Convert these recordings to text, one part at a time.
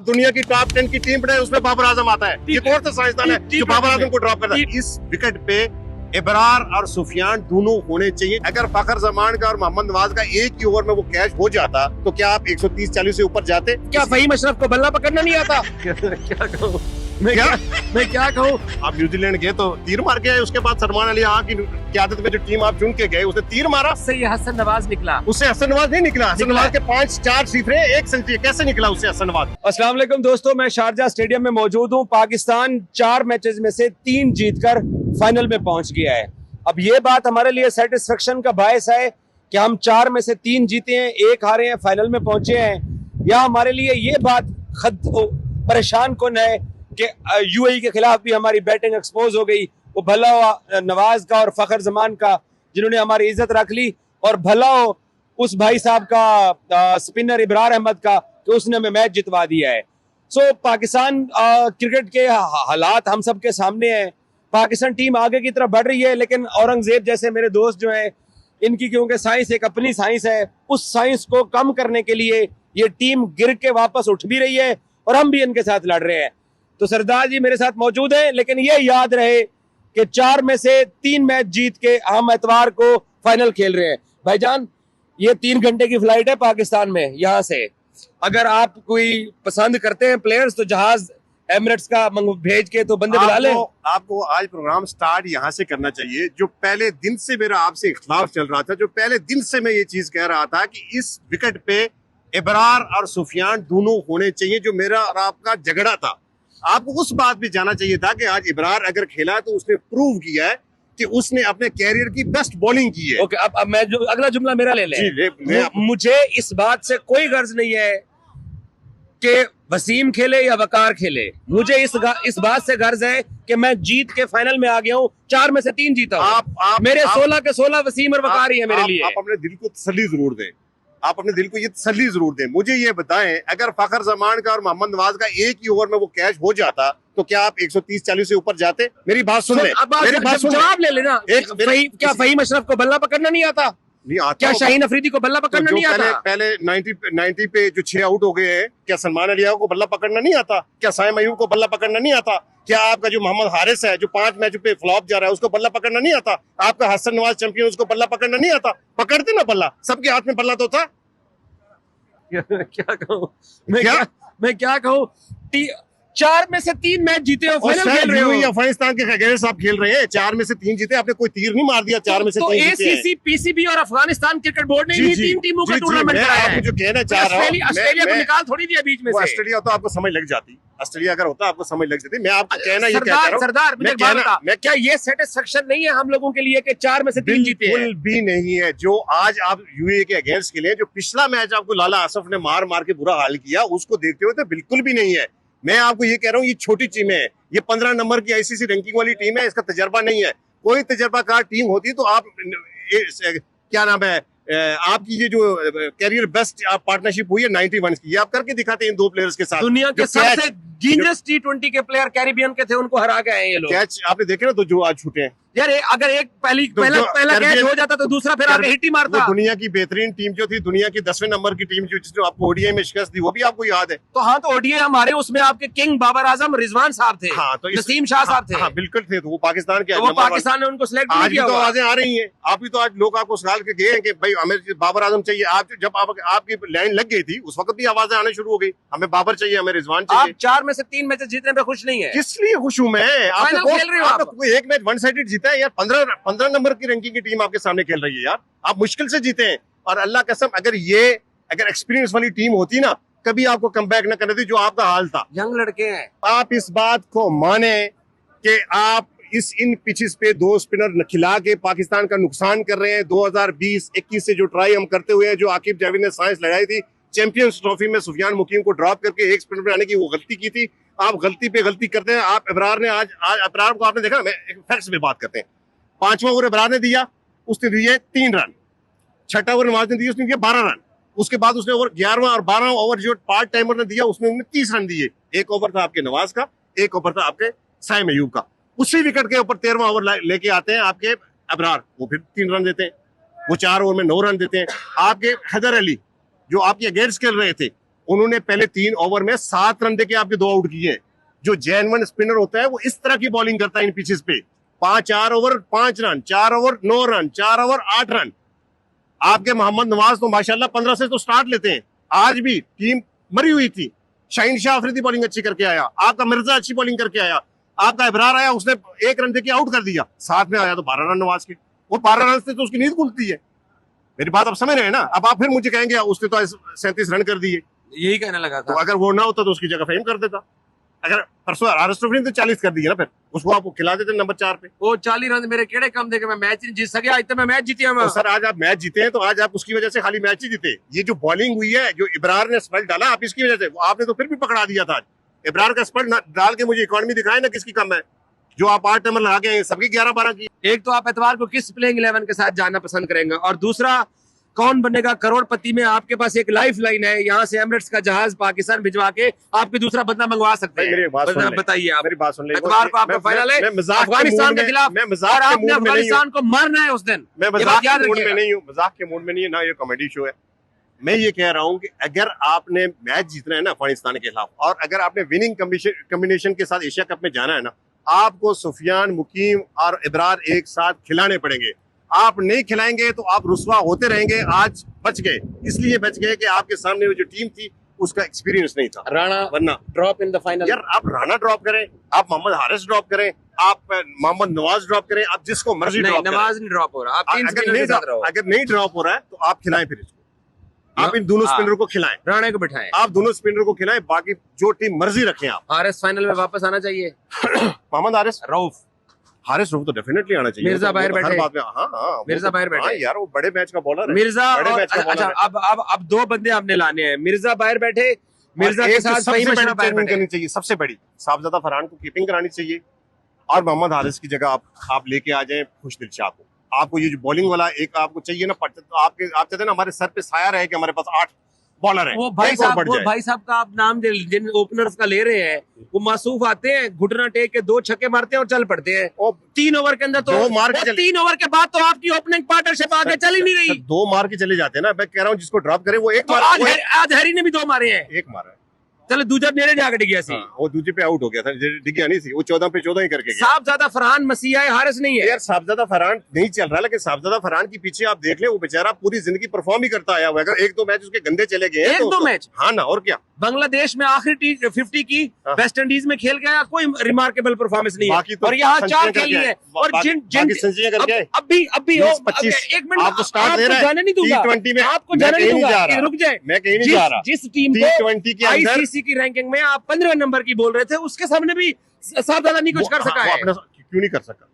आप दुनिया की टॉप 10 की टीम बनाए, उसमें बाबर आजम आता है। ये कौन सा साइंसदान है जो बाबर आजम को ड्रॉप करता है? इस विकेट पे इब्रार और सुफियान दोनों होने चाहिए। अगर फखर जमान का और मोहम्मद नवाज का एक ही ओवर में वो कैच हो जाता तो क्या आप 130-40 से ऊपर जाते? क्या फहीम अशरफ को बल्ला पकड़ना नहीं आता? क्या कहूँ मैं क्या कहूँ? आप न्यूजीलैंड गए तो तीर मार के आए, उसके बाद सलमान अली यहाँ की क्यादत में जो टीम आप चुन के गए उसने तीर मारा, उससे ये हसन नवाज निकला। उससे हसन नवाज नहीं निकला। हसन नवाज के 5-4 सीफरे, 1 सेंचुरी, कैसे निकला उससे हसन नवाज? अस्सलाम वालेकुम दोस्तों, मैं शारजा स्टेडियम में मौजूद हूँ। पाकिस्तान 4 मैचेस में से 3 जीतकर फाइनल में पहुंच गया है। अब ये बात हमारे लिए सेटिस्फेक्शन का बायस है कि हम 4 में से 3 जीते हैं, 1 हारे हैं, फाइनल में पहुंचे हैं। या हमारे लिए ये बात परेशान कुन है कि यूएई के खिलाफ भी हमारी बैटिंग एक्सपोज हो गई। वो भला हो नवाज का और फखर जमान का जिन्होंने हमारी इज्जत रख ली, और भला हो उस भाई साहब का स्पिनर इब्रार अहमद का कि उसने हमें मैच जितवा दिया है। सो पाकिस्तान क्रिकेट के हालात हम सब के सामने हैं। पाकिस्तान टीम आगे की तरफ बढ़ रही है, लेकिन औरंगजेब जैसे मेरे दोस्त जो हैं, इनकी क्योंकि साइंस एक अपनी साइंस है, उस साइंस को कम करने के लिए ये टीम गिर के वापस उठ भी रही है और हम भी इनके साथ लड़ रहे हैं। तो सरदार जी मेरे साथ मौजूद हैं, लेकिन ये याद रहे कि 4 में से 3 मैच जीत के हम एतवार को फाइनल खेल रहे हैं। भाईजान, ये 3 घंटे की फ्लाइट है पाकिस्तान में यहाँ से। अगर आप कोई पसंद करते हैं प्लेयर्स तो जहाज एमिरेट्स का भेज के तो बंदे बुला लें। आपको आज प्रोग्राम स्टार्ट यहाँ से करना चाहिए। जो पहले दिन से मेरा आपसे इख्तिलाफ चल रहा था, जो पहले दिन से मैं ये चीज कह रहा था कि इस विकेट पे इब्रार और सुफियान दोनों होने चाहिए, जो मेरा और आपका झगड़ा था। आपको उस बात भी जाना चाहिए था कि आज इब्रार अगर खेला तो उसने प्रूव किया है कि उसने अपने कैरियर की बेस्ट बॉलिंग की है। ओके, अब मैं जो अगला जुमला मेरा ले लें। मुझे इस बात से कोई गर्ज नहीं है कि वसीम खेले या वकार खेले। मुझे इस बात से गर्ज है कि मैं जीत के फाइनल में आ गया हूँ। 4 में से 3 जीता हूँ। मेरे 16 के 16 वसीम और वकार ही है मेरे लिए। आप अपने दिल को तसल्ली जरूर दें, आप अपने दिल को ये तसल्ली जरूर दें। मुझे ये बताएं, अगर फखर जमान का और मोहम्मद नवाज का एक ही ओवर में वो कैच हो जाता तो क्या आप 130-40 से ऊपर जाते? मेरी बात सुन ले, मेरी बात सुन, जवाब ले लेना। क्या फहीम अशरफ को बल्ला पकड़ना नहीं आता? नहीं आता। क्या शाहीन अफरीदी को बल्ला पकड़ना नहीं आता? पहले 90 पे जो 6 आउट हो गए हैं, क्या सलमान अलिया को बल्ला पकड़ना नहीं आता? क्या साइम अयूब को बल्ला पकड़ना नहीं आता? क्या आपका जो मोहम्मद हारिस है जो 5 मैच पे फ्लॉप जा रहा है उसको बल्ला पकड़ना नहीं आता? आपका हसन नवाज चैंपियन, उसको बल्ला पकड़ना नहीं आता? पकड़ते ना बल्ला, सबके हाथ में बल्ला तो था। क्या कहूँ मैं क्या कहूँ? 4 में से 3 मैच जीते हो, फाइनल खेल रहे हो। अफगानिस्तान के अगेंस्ट आप खेल रहे हैं। 4 में से 3 जीते, आपने कोई तीर नहीं मार दिया। 4 में से 3 जीते। एसीसी, पीसीबी और अफगानिस्तान क्रिकेट बोर्ड ने इन्हीं 3 टीमों का टूर्नामेंट कराया है। जो कहना चाह रहा हूं, ऑस्ट्रेलिया को निकाल थोड़ी दिया बीच में से। ऑस्ट्रेलिया तो आपको समझ लग जाती, ऑस्ट्रेलिया अगर होता आपको समझ लग जाती। मैं आपको कहना ये कहता हूं, सरदार मुझे एक बात बता, क्या ये सेटिस्फेक्शन नहीं है हम लोगों के लिए कि 4 में से 3 जीते हैं? बिल्कुल भी नहीं है। जो आज आप यूएई के अगेंस्ट खेले, जो पिछला मैच आपको लाला आसफ ने मार के बुरा हाल किया, उसको देखते हुए तो बिल्कुल भी नहीं है। मैं आपको ये कह रहा हूँ, ये छोटी टीम है, ये 15 नंबर की आईसीसी रैंकिंग वाली टीम है, इसका तजर्बा नहीं है। कोई तजर्बाकार टीम होती तो आप क्या नाम है, आपकी ये जो कैरियर बेस्ट पार्टनरशिप हुई है 91 की, ये आप करके दिखाते हैं इन 2 प्लेयर्स के साथ। दुनिया के सबसे जीनियस T20 के प्लेयर कैरिबियन के थे, उनको हरा गए हैं ये लोग। कैच आपने देखे ना, तो जो आज छूटे हैं यार, अगर एक पहला कैच हो जाता तो दूसरा फिर आगे हिट ही मारता। दुनिया की बेहतरीन टीम जो थी, दुनिया की 10वें नंबर की टीम जो आपको ओडीआई में शिकस्त दी, वो भी आपको याद है। तो हाँ, तो ओडीआई हमारे उसमें आपके किंग बाबर आजम रिजवान साहब थे। हाँ, तो नसीम शाह साहब थे। हाँ, बिल्कुल थे। तो वो पाकिस्तान के, वो पाकिस्तान ने उनको सिलेक्ट नहीं किया। तो आवाजें आ रही हैं, आप भी तो आज लोग आपको सवाल के गए हैं कि भाई हमें बाबर आजम चाहिए। आप जब आपकी लाइन लग गई थी उस वक्त भी आवाजें आने शुरू हो गई, हमें बाबर चाहिए, हमें रिजवान चाहिए। आप 4 में से 3 मैच जीतने पे खुश नहीं है? किस लिए खुश हूँ मैं? आपने एक मैच 1 साइडेड जीता है यार। 15 नंबर की रैंकिंग की टीम आपके सामने खेल रही है यार, आप मुश्किल से जीते हैं। और अल्लाह कसम, अगर एक्सपीरियंस वाली टीम होती ना, कभी आपको कमबैक न करती जो आपका हाल था। यंग लड़के हैं। आप इस बात को माने कि आप इन पिचेस पे 2 स्पिनर खिला के पाकिस्तान का नुकसान कर रहे हैं। 2020-21 से जो ट्राई हम करते हुए हैं, जो आकिब जावेद ने साइंस लगाई थी, चैंपियंस ट्रॉफी में सुफियान मुकीम को ड्रॉप करके 1 स्पिनर पे आने की वो गलती की थी। आप गलती पे गलती करते हैं। आप इब्रार ने आज इब्रार को आपने देखा, मैं फैक्ट्स पे बात करते हैं। 5वां ओवर इब्रार ने दिया, उसने दिए 3 रन। 6ठा ओवर नवाज ने दिया, उसने दिए 12 रन। उसके बाद उसने ओवर 11वां और 12वां ओवर जो पार्ट टाइमर ने दिया, उसने 30 रन दिए। 1 ओवर था आपके नवाज का, 1 ओवर था आपके साइम अयूब का। उसी विकेट के ऊपर 13वां ओवर लेके आते हैं आपके इब्रार, वो फिर 3 रन देते हैं। वो 4 ओवर में 9 रन देते हैं। आपके हैदर अली जो आपके अगेंस्ट खेल रहे थे, उन्होंने पहले 3 ओवर में 7 रन देके आपके 2 आउट किए। जो जेन्युइन स्पिनर होता है वो इस तरह की बॉलिंग करता है इन पिचेस पे। 4 over 5 run, 4 over 9 run, 4 over 8 run. आपके मोहम्मद नवाज तो माशाल्लाह 15 से तो स्टार्ट लेते हैं। आज भी टीम मरी हुई थी। शाहीन शाह अफरीदी बॉलिंग अच्छी करके आया, आपका मिर्जा अच्छी बॉलिंग करके आया, आपका इब्रार आया, उसने 1 रन देके आउट कर दिया। साथ में आया तो 12 रन नवाज के। वो 12 रन से तो उसकी नींद खुलती है। मेरी बात आप समझ रहे हैं ना। अब आप फिर मुझे कहेंगे उसने तो 37 रन कर दिए। यही कहने लगा तो था। अगर वो ना होता तो उसकी जगह फेम कर देता। अगर परसों हारिस रफी ने तो 40 कर दिया ना, फिर उसको आप खिला देते नंबर 4 पे। वो 40 रन मेरे केड़े कम देके मैं मैच नहीं जीत सकिया। इतने मैं मैच जीती तो सर आज आप मैच जीते हैं तो आज आप उसकी वजह से खाली मैच ही जीते। ये जो बॉलिंग हुई है, जो इब्रार ने स्पेल डाला आप इसकी वजह से, आपने तो फिर भी पकड़ा दिया था। इब्रार का स्पेल डाल के मुझे इकोनॉमी दिखाए ना किसकी कम है। जो आप 8 नंबर लगा के सबकी 11-12 की। एक तो आप एतवार को किस प्लेइंग 11 के साथ जाना पसंद करेंगे, और दूसरा कौन बनेगा करोड़पति में। आपके पास एक लाइफ लाइन है, यहाँ से एमिरेट्स का जहाज पाकिस्तान भिजवा के आपके दूसरा बंदा मंगवा सकते हैं। बताइए आप। मेरी बात सुन लीजिए। एतवार को आपका फाइनल है अफगानिस्तान के खिलाफ, और आपने अफगानिस्तान को मारना है उस दिन। मैं मजाक के मूड में नहीं हूँ, मजाक के मूड में नहीं है ना, ये कॉमेडी शो है। मैं ये कह रहा हूँ कि अगर आपने मैच जीतना है ना अफगानिस्तान के खिलाफ, और अगर आपने विनिंग कॉम्बिनेशन के साथ एशिया कप में जाना है ना, आपको सुफियान, मुकीम और इब्रार एक साथ खिलाने पड़ेंगे। आप नहीं खिलाएंगे तो आप रुस्वा होते रहेंगे। आज बच गए, इसलिए बच गए कि आपके सामने वो जो टीम थी उसका एक्सपीरियंस नहीं था। राणा वरना ड्रॉप इन द फाइनल। यार आप राणा ड्रॉप करें, आप मोहम्मद हारिस ड्रॉप करें, आप मोहम्मद नवाज ड्रॉप करें, आप जिसको मर्जी ड्रॉप करें। नवाज नहीं ड्रॉप हो रहा, आप 3 अगर स्पिनर के साथ रहो। अगर नहीं ड्रॉप हो रहा है तो आप खिलाएं फिर इसको। आप इन दोनों स्पिनर को खिलाएं, राणे को बिठाएं, आप दोनों स्पिनर को खिलाएं, बाकी जो टीम मर्जी रखें आप। हारिस फाइनल में वापस आना चाहिए। मोहम्मद हारिस रऊफ तो डेफिनेटली आना चाहिए। मिर्जा बाहर हर बैठे। बात में हाँ, मिर्जा बाहर बैठे। हाँ यार, वो बड़े मैच का बॉलर है। मिर्जा बड़े और मैच का अच्छा, बॉलर है। अब 2 बंदे आपने लाने हैं। मिर्जा बाहर बैठे, मिर्जा के साथ सही में बाहर बैठे करनी चाहिए। सबसे बड़ी साहबजादा फरहान को कीपिंग करानी चाहिए, और मोहम्मद हारिस की जगह आप लेके आ जाएं खुशदिल शाह को। आपको ये जो बॉलिंग वाला एक आपको चाहिए ना, आप चाहते हैं ना हमारे सर पे साया रहे कि हमारे पास 8 बॉलर है। वो भाई साहब का आप नाम जिन ओपनर्स का ले रहे हैं, वो मासूफ आते हैं, घुटना टेक के 2 छक्के मारते हैं और चल पड़ते हैं। 3 ओवर के अंदर तो 3 ओवर के बाद तो आपकी ओपनिंग पार्टनरशिप आगे चल ही नहीं रही। 2 मार के चले जाते हैं ना। मैं कह रहा हूँ जिसको ड्रॉप करे वो एक तो आज हैरी ने भी 2 मारे हैं। एक मारा है। चलो दूजा नेड़े जाकर डिगिया सी। वो दूसरे पे आउट हो गया था, डिगिया नहीं थी। वो 14 पे 14 ही करके गया। साहबजादा फरहान मसीहा है, हारिस नहीं है। यार साहबजादा फरहान नहीं चल रहा, लेकिन साहबजादा फरहान के पीछे आप देख ले, वो बेचारा पूरी जिंदगी परफॉर्म ही करता आया हुआ है। अगर 1-2 मैच उसके गंदे चले गए, 1-2 मैच, हाँ ना, और क्या। बांग्लादेश में आखिरी 50 की वेस्ट इंडीज में खेल गया, कोई रिमार्केबल परफॉर्मेंस नहीं है। तो और यहाँ 4 खेली है, और जिन अभी एक मिनट आपको स्टार्ट दे रहा है। जाने नहीं दूंगा, T20 में आपको जाने नहीं दूंगा, रुक जाए। मैं कहीं नहीं जा रहा। जिस टीम T20 के अंदर आईसीसी की रैंकिंग में आप 15 नंबर की बोल रहे थे, उसके सामने भी साहबजादा नहीं कुछ कर सका है। क्यों नहीं कर सका?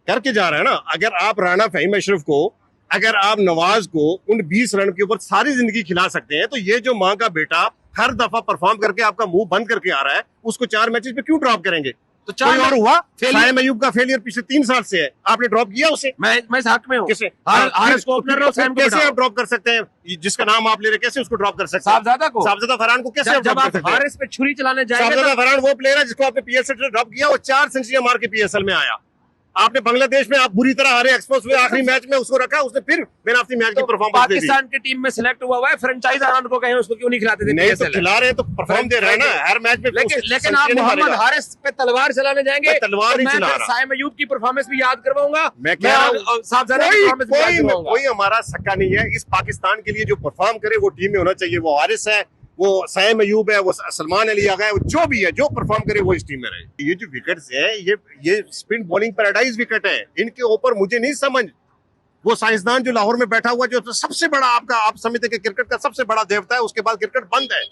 करके जा रहा है ना। अगर आप राणा फहीम अशरफ को, अगर आप नवाज को उन 20 रन के ऊपर सारी जिंदगी खिला सकते हैं, तो ये जो माँ का बेटा हर दफा परफॉर्म करके आपका मुंह बंद करके आ रहा है, उसको 4 मैचेस पे क्यों ड्रॉप करेंगे? तो 4 और हुआ। साइम अयूब का फेलियर पिछले 3 साल से है, आपने ड्रॉप किया उसे। मैं इस हक में हूं। किसे? हारिस को ओपनर लो, सैम को कैसे आप ड्रॉप कर सकते हैं? जिसका नाम आप ले रहे, कैसे उसको ड्रॉप कर सकते हैं? साहबजादा फरहान को कैसे जब आप हारिस पे छुरी चलाने जाएंगे, साहबजादा फरहान वो प्लेयर है जिसको आपने पीएसएल से ड्रॉप किया, वो 4 सेंचुरियां मार के पीएसएल में आया। आपने बांग्लादेश में आप बुरी तरह हारे, एक्सपोज हुए, आखिरी मैच में उसको रखा, उसने फिर मैन ऑफ द मैच की परफॉर्मेंस दे दी। पाकिस्तान की टीम में सिलेक्ट हुआ है, फ्रेंचाइज आराम को कहें उसको क्यों नहीं खिलाते थे? नहीं तो खिला रहे हैं, तो परफॉर्म दे रहे हैं ना हर मैच में। लेकिन आप मोहम्मद हारिस पे तलवार चलाने जाएंगे, तलवार नहीं चला रहा। साइम अयूब की परफॉर्मेंस भी याद करवाऊंगा मैं कह रहा हूं, साहबजादा की परफॉर्मेंस भी याद करवाऊंगा। कोई हमारा सक्का नहीं है। इस पाकिस्तान के लिए जो परफॉर्म करे वो टीम में होना चाहिए। वो हारिस है, वो साइम अयूब है, वो सलमान अली आगा है, वो जो भी है, जो परफॉर्म करे वो इस टीम में रहे। ये जो विकेट्स है, ये स्पिन बॉलिंग पैराडाइज विकेट है। इनके ऊपर मुझे नहीं समझ, वो साइंसदान जो लाहौर में बैठा हुआ, जो सबसे बड़ा आप समझते कि क्रिकेट का सबसे बड़ा देवता है, उसके बाद क्रिकेट बंद है,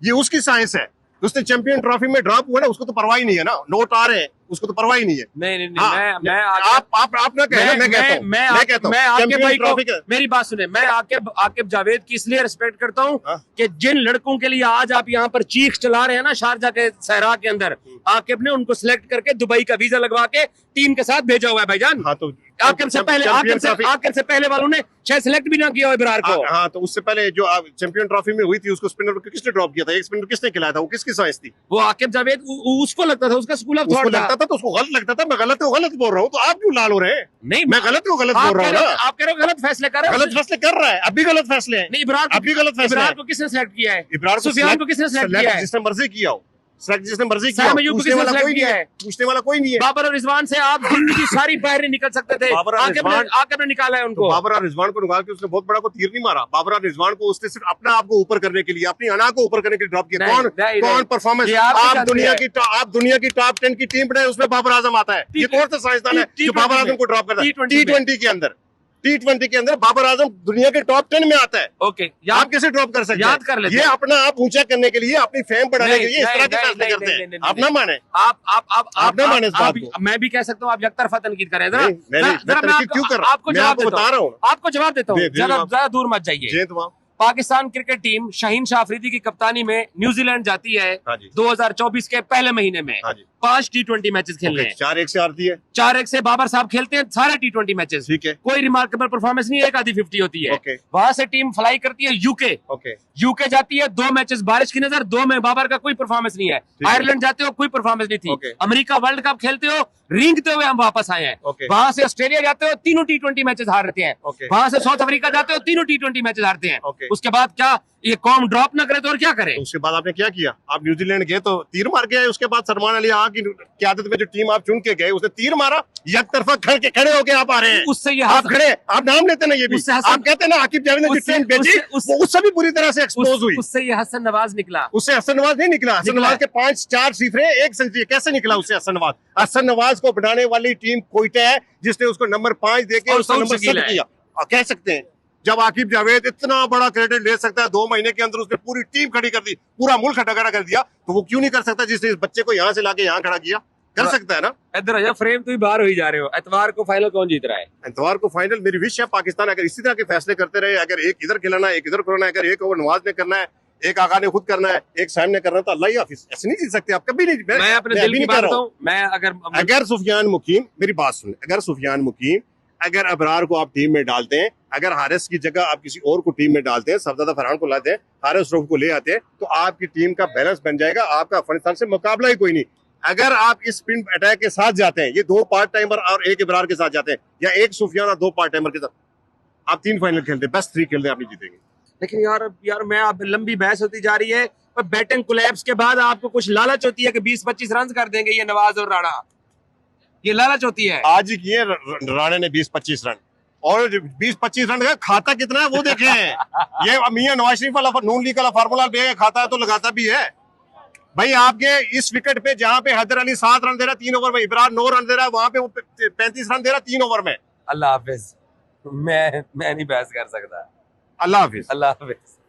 ये उसकी साइंस है। उसने चैंपियन ट्रॉफी में ड्रॉप हुआ ना, उसको तो परवाह ही नहीं है ना। नोट आ रहे हैं, उसको तो परवाह ही नहीं है। नहीं आप ना कहना, मैं कहता हूं आपके भाई को, मेरी बात सुने, मैं आकिब जावेद की इसलिए रिस्पेक्ट करता हूं कि जिन लड़कों के लिए आज आप यहाँ पर चीख चला रहे हैं ना, शारजा के सहरा के अंदर, आकिब ने उनको सिलेक्ट करके दुबई का वीजा लगवा के टीम के साथ भेजा हुआ है भाईजान। हाँ, तो आकिब से पहले वालों ने शायद सिलेक्ट भी ना किया हो इब्रार को। हाँ, तो उससे पहले जो चैंपियन ट्रॉफी में हुई थी, उसको स्पिनर को किसने ड्रॉप किया था? एक स्पिनर किसने खिलाया था? वो किसकी साइंस थी? वो आकिब जावेद, उसको लगता था, उसका स्कूल ऑफ थॉट था। था तो उसको गलत लगता था, मैं गलत को गलत बोल रहा हूँ, तो आप क्यों लाल हो रहे हैं? नहीं, मैं गलत को गलत बोल रहा हूँ ना। आप कह रहे हो गलत फैसले कर रहे हो। गलत फैसले कर रहा है, अब भी गलत फैसले हैं। नहीं, इब्रार अब भी गलत फैसले इब्रार हैं। को किसने सेलेक्ट किया है? इब्रार को सुफियान को किसने सेलेक्ट किया है? जिसने मर्जी किया हो, सेलेक्ट जिसने मर्जी किया साइम हो, अयूब को पूछने किसने वाला select कोई नहीं किया है, है? पूछने वाला कोई नहीं है। बाबर और रिजवान से आप जिंदगी सारी बाहर नहीं निकल सकते थे, बाबर और रिजवान- आके आपने निकाला है तो उनको। बाबर और रिजवान को निकाल के उसने बहुत बड़ा को तीर नहीं मारा। बाबर और रिजवान को उसने सिर्फ अपना आप को ऊपर करने के लिए, अपनी अना को ऊपर करने के लिए ड्रॉप किया। नहीं, कौन नहीं, कौन नहीं। परफॉर्मेंस? ये आप आप जानते दुनिया हैं। की आप दुनिया की टॉप 10 की टीम बनाए, उसमें बाबर आजम आता है। ये कौन सा साइंसदान है जो बाबर आजम को ड्रॉप करता है? T20 के अंदर, T20 के अंदर बाबर आजम दुनिया के टॉप 10 में आता है। ओके, आप कैसे ड्रॉप कर सकते हैं? याद कर लेते ये हैं। अपना आप ऊंचा करने के लिए, अपनी फेम बढ़ाने के लिए इस तरह के नहीं, फैसले नहीं, करते नहीं, हैं। नहीं, आप ना माने, आप ना माने इस बात को। मैं भी कह सकता हूँ, आप यकतरफा तनकीद करें। जरा नहीं, मैं नहीं, मैं तनकीद क्यों कर रहा हूं? आपको मैं जवाब आपको देता बता रहा हूँ, हूं। आपको जवाब देता हूँ, दे जरा जवाब। ज्यादा दूर मत जाइए। जय तो पाकिस्तान क्रिकेट टीम शाहीन शाह अफरीदी की कप्तानी में न्यूजीलैंड जाती है हाँ जी। 2024 के पहले महीने में। हाँ जी। 5 T20 मैचेस खेलने हैं। 4-1 से हारती है। 4-1 से बाबर साहब खेलते हैं सारे T20 मैचेस। ठीक है। कोई रिमार्केबल परफॉर्मेंस नहीं है, एक आधी 50 होती है। ओके। वहां से टीम फ्लाई करती है यूके। ओके। यूके जाती है, 2 मैचेस बारिश की नजर, 2 में बाबर का कोई परफॉर्मेंस नहीं है। है। आयरलैंड जाते हो, कोई परफॉर्मेंस नहीं थी। ओके। अमेरिका वर्ल्ड कप खेलते हो, रेंगते हुए हम वापस आए हैं। ओके। वहां से ऑस्ट्रेलिया जाते हो, तीनों T20 मैचेस हारते हैं। ओके। वहां से साउथ अफ्रीका जाते हो, तीनों T20 मैचेस हारते हैं। ओके। उसके बाद क्या ये कौम ड्रॉप ना करे तो और क्या करे? तो उसके बाद आपने क्या किया? आप न्यूजीलैंड गए तो तीर मार के आए। उसके बाद सलमान अली यहाँ की क्यादत में जो टीम आप चुन के गए, उसने तीर मारा। एक तरफा खड़े होके आप आ रहे हैं। उससे ये आप खड़े, आप नाम लेते ना, ये भी उससे हसन- आप कहते ना आकिब जावेद ने जो उससे- टीम भेजी, उससे- वो उससे भी बुरी तरह से एक्सपोज हुई। उससे ये हसन नवाज निकला। उससे हसन नवाज नहीं निकला। हसन निकला नवाज के 5-4 सिफरे, 1 सेंचुरी कैसे निकला उससे हसन नवाज? हसन नवाज को बनाने वाली टीम कोयटा है, जिसने उसको नंबर 5 देके और उसका सऊद नंबर शकील 7 है। किया। और कह सकते हैं जब आकिब जावेद इतना बड़ा क्रेडिट ले सकता है, 2 महीने के अंदर उसने पूरी टीम खड़ी कर दी, पूरा मुल्क खड़ा कर दिया, तो वो क्यों नहीं कर सकता जिसने इस बच्चे को यहाँ से लाके यहाँ खड़ा किया? कर सकता है ना। इधर आजा, फ्रेम तो ही बाहर हो ही जा रहे हो। एतवार को फाइनल कौन जीत रहा है? इतवार को फाइनल मेरी विश है पाकिस्तान अगर इसी तरह के फैसले करते रहे, अगर एक इधर खिलाना है, एक इधर खिलाना है, अगर एक ओवर नवाज ने करना है, एक आगा ने खुद करना है, एक साइम ने करना है, तो अल्लाह ही हाफिज। ऐसे नहीं जीत सकते आप कभी नहीं। मैं अपने दिल की बात बताऊं, मैं अगर सुफियान मुकीम, मेरी बात सुन, अगर सुफियान मुकीम, अगर अबरार को आप टीम में डालते हैं, अगर हारिस की जगह आप किसी और को टीम में डालते हैं, सरदादा फरहान को लाते हैं, हारिस रऊफ को ले आते हैं, तो आपकी टीम का बैलेंस बन जाएगा। आपका अफगानिस्तान से मुकाबला ही कोई नहीं। अगर आप इस स्पिन अटैक के साथ जाते हैं, ये 2 पार्ट टाइमर और एक इब्रार के साथ जाते हैं, या एक सुफियान और 2 पार्ट टाइमर के साथ, आप 3 फाइनल खेलते हैं, बेस्ट 3 खेलते हैं, आप नहीं जीतेंगे। लेकिन यार मैं अब लंबी बहस होती जा रही है, पर बैटिंग कोलैप्स के बाद आपको कुछ लालच होती है कि 20-25 रन कर देंगे ये नवाज और राणा, ये लालच होती है। आज ही किए राणे ने 20-25 रन, और 20-25 रन का खाता कितना है वो देखें। ये मियां नवाज शरीफ वाला नून लीग वाला फार्मूला भी खाता है तो लगाता भी है भाई। आपके इस विकेट पे जहां पे हैदर अली 7 रन दे रहा है 3 ओवर में, इब्रार 9 रन दे रहा है, वहां पे वो 35 रन दे रहा है 3 ओवर में। अल्लाह हाफिज। मैं नहीं बहस कर सकता। अल्लाह हाफिज। अल्लाह हाफिज।